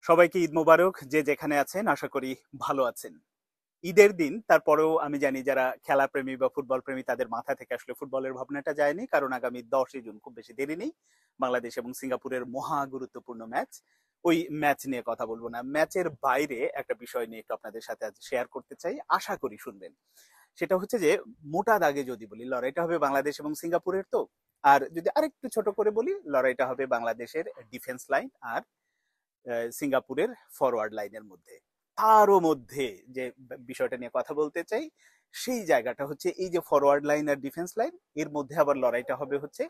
সবাইকে ঈদ মোবারক। যে যেখানে আছেন আশা করি ভালো আছেন। ঈদের দিন তারপরেও আমি জানি যারা খেলা প্রেমী বা ফুটবল প্রেমী তাদের মাথা থেকে আসলে ফুটবলের ভাবনাটা যায়নি, কারণ আগামী 10ই জুন খুব বেশি দেরি নেই, বাংলাদেশ এবং সিঙ্গাপুরের মহা গুরুত্বপূর্ণ ম্যাচ। ওই ম্যাচ নিয়ে কথা বলবো না, ম্যাচের বাইরে একটা বিষয় নিয়ে একটু আপনাদের সাথে আজ শেয়ার করতে চাই, আশা করি শুনবেন। সেটা হচ্ছে যে, মোটা দাগে যদি বলি, লড়াইটা হবে বাংলাদেশ এবং সিঙ্গাপুরের। তো আর যদি আরেকটু ছোট করে বলি, লড়াইটা হবে বাংলাদেশের ডিফেন্স লাইন আর সিঙ্গাপুরের ফরওয়ার্ড লাইনের মধ্যে। তারও মধ্যে যে বিষয়টা নিয়ে কথা বলতে চাই, সেই জায়গাটা হচ্ছে এই যে ফরওয়ার্ড লাইন আর ডিফেন্স লাইন, এর মধ্যে আবার লড়াইটা হবে হচ্ছে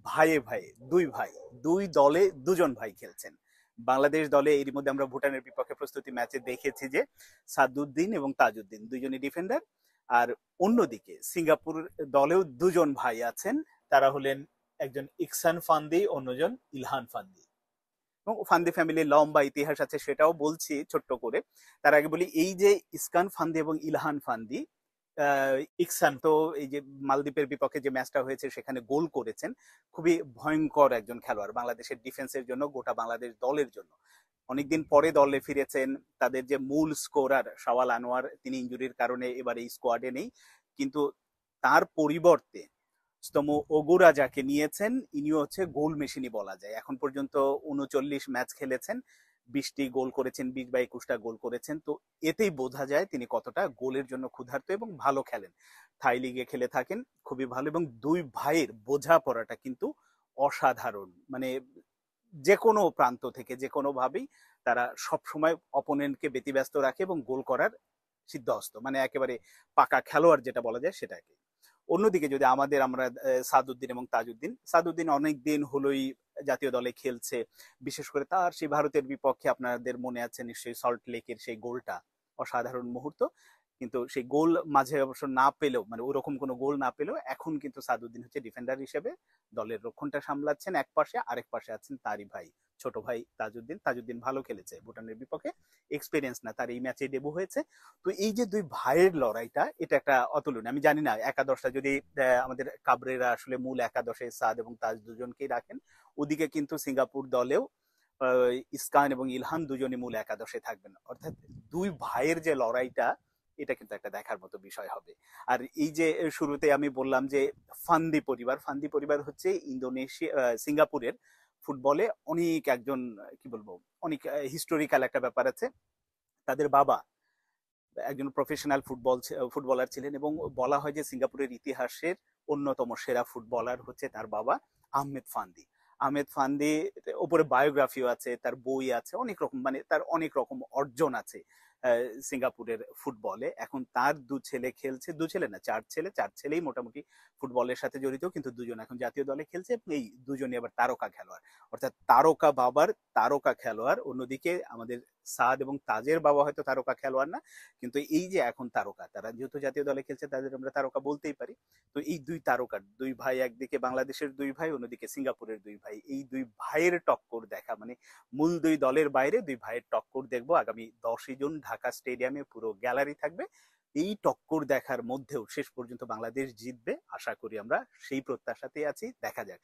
ভাইয়ে ভাইয়ে, দুই ভাই, দুই দলে দুজন ভাই খেলছেন। বাংলাদেশ দলে এর মধ্যে আমরা ভুটানের বিপক্ষে প্রস্তুতি ম্যাচে দেখেছি যে সাদুদ্দিন এবং তাজউদ্দিন দুজনই ডিফেন্ডার। আর অন্যদিকে সিঙ্গাপুর দলেও দুজন ভাই আছেন, তারা হলেন একজন ইকসান ফান্দি, অন্যজন ইলহান ফান্দি। এবং ফান্দি ফ্যামিলির লম্বা ইতিহাস আছে, সেটাও বলছি ছোট্ট করে। তার আগে বলি, এই যে ইসকান ফান্দি এবং ইলহান ফান্দি, ইকসান তো এই যে মালদ্বীপের বিপক্ষে যে ম্যাচটা হয়েছে সেখানে গোল করেছেন। খুবই ভয়ঙ্কর একজন খেলোয়াড় বাংলাদেশের ডিফেন্সের জন্য, গোটা বাংলাদেশ দলের জন্য। অনেকদিন পরে দলে ফিরেছেন। তাদের যে মূল স্কোরার শাওয়াল আনোয়ার, তিনি ইঞ্জুরির কারণে এবার এই স্কোয়াডে নেই, কিন্তু তার পরিবর্তে স্তোমো ওগুরা যাকে নিয়েছেন, ইনিও হচ্ছে গোল মেশিনই বলা যায়। এখন পর্যন্ত 39 ম্যাচ খেলেছেন, 20টি গোল করেছেন, 20 বা 21টা গোল করেছেন। তো এতেই বোঝা যায় তিনি কতটা গোলের জন্য ক্ষুধার্ত এবং ভালো খেলেন। থাই লিগে খেলে থাকেন, খুবই ভালো। এবং দুই ভাইয়ের বোঝাপড়াটা কিন্তু অসাধারণ। মানে যে কোনো প্রান্ত থেকে যে কোনো ভাবেই তারা সবসময় অপোনেন্টকে ব্যতিব্যস্ত রাখে এবং গোল করার সিদ্ধহস্ত, মানে একেবারে পাকা খেলোয়াড় যেটা বলা যায় সেটাকে। অন্যদিকে যদি আমরা সাদউদ্দিন এবং তাজউদ্দিন, সাদউদ্দিন অনেক দিন হলোই জাতীয় দলে খেলছে। বিশেষ করে তার সেই ভারতের বিপক্ষে আপনাদের মনে আছে নিশ্চয়ই, সল্ট লেকের সেই গোলটা, অসাধারণ মুহূর্ত। কিন্তু সেই গোল মাঝে অবশ্য না পেলেও, মানে ওরকম কোনো গোল না পেলেও, এখন কিন্তু সাদউদ্দিন হচ্ছে ডিফেন্ডার হিসেবে দলের রক্ষণটা সামলাচ্ছেন এক পাশে, আরেক পাশে আছেন তারই ভাই, ছোট ভাই তাজউদ্দিন। তাজউদ্দিন ভালো খেলেছে ভুটানের বিপক্ষে, এক্সপিরিয়েন্স না, তার এই ম্যাচে ডেবু হয়েছে। তো এই যে দুই ভাইয়ের লড়াইটা, এটা একটা অতুলনীয়। আমি জানি না একাদশটা যদি আমাদের কাবরেরা আসলে মূল একাদশে সাদ এবং তাজ দুজনকেই রাখেন, ওদিকে কিন্তু সিঙ্গাপুর দলেও ইসকান এবং ইলহান দুজনই মূল একাদশে থাকবেন। অর্থাৎ দুই ভাইয়ের যে লড়াইটা, এটা কিন্তু একটা দেখার মতো বিষয় হবে। আর এই যে শুরুতে আমি বললাম যে ফান্দি পরিবার হচ্ছে ইন্দোনেশিয়া, সিঙ্গাপুরের ফুটবলে অনেক একজন, কি বলবো, অনেক হিস্টোরিক্যাল একটা ব্যাপার আছে। তাদের বাবা একজন প্রফেশনাল ফুটবলার ছিলেন, এবং বলা হয় যে সিঙ্গাপুরের ইতিহাসের অন্যতম সেরা ফুটবলার হচ্ছে তার বাবা আহমেদ ফান্দি। আহমেদ ফান্দি ওপরে বায়োগ্রাফিও আছে, তার বই আছে, অনেক রকম, মানে তার অনেক রকম অর্জন আছে সিঙ্গাপুরের ফুটবলে। এখন তার দু ছেলে খেলছে, দু ছেলে না, চার ছেলে, চার ছেলেই মোটামুটি ফুটবলের সাথে জড়িত, কিন্তু দুজন এখন জাতীয় দলে খেলছে। এই দুজনই আবার তারকা খেলোয়াড়, অর্থাৎ তারকা বাবার তারকা খেলোয়াড়। অন্যদিকে আমাদের সাদ এবং তাজের বাবা হয়তো তারকা খেলোয়াড় না, কিন্তু এই যে এখন তারকা, তারা যেহেতু জাতীয় দলে খেলছে, তাদের আমরা তারকা বলতেই পারি। তো এই দুই তারকার দুই ভাই, একদিকে বাংলাদেশের দুই ভাই, অন্যদিকে সিঙ্গাপুরের দুই ভাই, এই দুই ভাইয়ের টক্কর দেখা, মানে মূল দুই দলের বাইরে দুই ভাইয়ের টক্কর দেখবো আগামী 10ই জুন ঢাকা স্টেডিয়ামে, পুরো গ্যালারি থাকবে। এই টক্কর দেখার মধ্যেও শেষ পর্যন্ত বাংলাদেশ জিতবে আশা করি আমরা, সেই প্রত্যাশাতেই আছি। দেখা যাক।